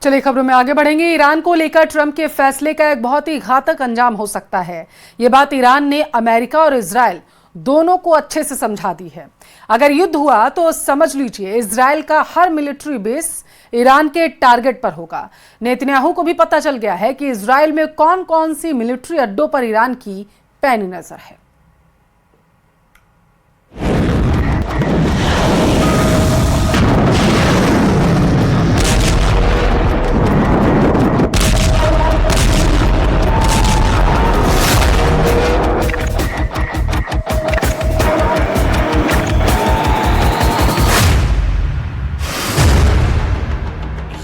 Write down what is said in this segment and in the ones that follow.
चलिए खबरों में आगे बढ़ेंगे। ईरान को लेकर ट्रंप के फैसले का एक बहुत ही घातक अंजाम हो सकता है। ये बात ईरान ने अमेरिका और इजराइल दोनों को अच्छे से समझा दी है। अगर युद्ध हुआ तो समझ लीजिए इजराइल का हर मिलिट्री बेस ईरान के टारगेट पर होगा। नेतन्याहू को भी पता चल गया है कि इजराइल में कौन कौन सी मिलिट्री अड्डों पर ईरान की पैनी नजर है।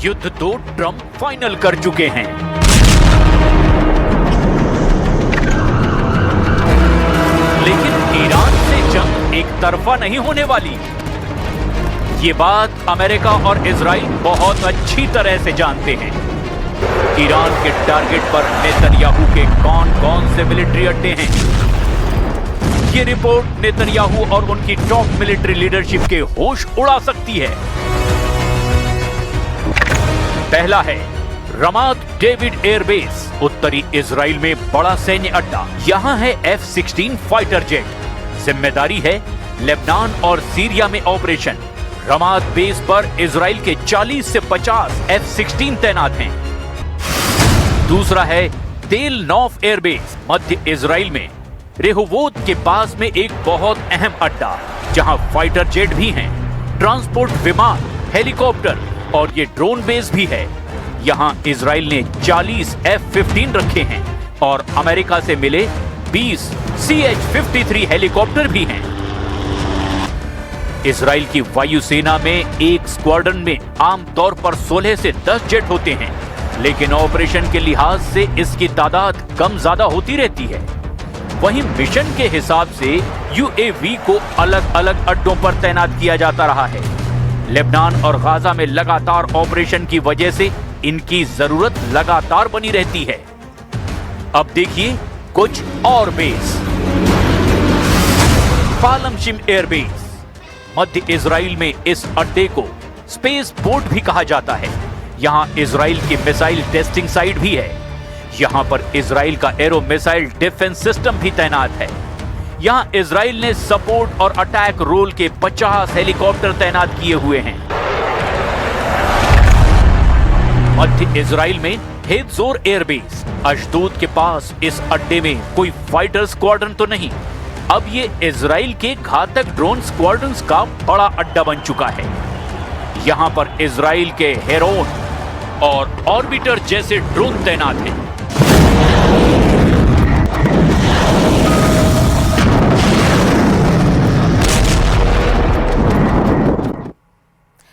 युद्ध तो ट्रंप फाइनल कर चुके हैं, लेकिन ईरान से जंग एक तरफा नहीं होने वाली। ये बात अमेरिका और इजराइल बहुत अच्छी तरह से जानते हैं। ईरान के टारगेट पर नेतन्याहू के कौन कौन से मिलिट्री अड्डे हैं, ये रिपोर्ट नेतन्याहू और उनकी टॉप मिलिट्री लीडरशिप के होश उड़ा सकती है। पहला है रमात डेविड एयरबेस, उत्तरी इजराइल में बड़ा सैन्य अड्डा। यहां है F-16 फाइटर जेट। जिम्मेदारी है लेबनान और सीरिया में ऑपरेशन। रमात बेस पर इजराइल के 40 से 50 F-16 तैनात हैं। दूसरा है तेल नौफ एयरबेस, मध्य इजराइल में रेहोवोत के पास में एक बहुत अहम अड्डा, जहां फाइटर जेट भी हैं, ट्रांसपोर्ट विमान, हेलीकॉप्टर और ये ड्रोन बेस भी है। यहां इजराइल ने 40 F-15 रखे हैं और अमेरिका से मिले 20 CH-53 हेलीकॉप्टर भी हैं। इजराइल की वायुसेना में एक स्क्वाड्रन में आमतौर पर 16 से 10 जेट होते हैं, लेकिन ऑपरेशन के लिहाज से इसकी तादाद कम ज्यादा होती रहती है। वहीं मिशन के हिसाब से UAV को अलग अलग अड्डों पर तैनात किया जाता रहा है। लेबनान और गाजा में लगातार ऑपरेशन की वजह से इनकी जरूरत लगातार बनी रहती है। अब देखिए कुछ और बेस। पालमशिम एयरबेस, मध्य इजराइल में इस अड्डे को स्पेस पोर्ट भी कहा जाता है। यहां इजराइल की मिसाइल टेस्टिंग साइट भी है। यहां पर इजराइल का एरो मिसाइल डिफेंस सिस्टम भी तैनात है। यहां इजराइल ने सपोर्ट और अटैक रोल के 50 हेलीकॉप्टर तैनात किए हुए हैं। मध्य इजराइल में हेत्जोर एयरबेस, अशदोद के पास इस अड्डे में कोई फाइटर स्क्वाड्रन तो नहीं। अब ये इजराइल के घातक ड्रोन स्क्वाड्रन्स का बड़ा अड्डा बन चुका है। यहां पर इजराइल के हेरोन और ऑर्बिटर जैसे ड्रोन तैनात हैं।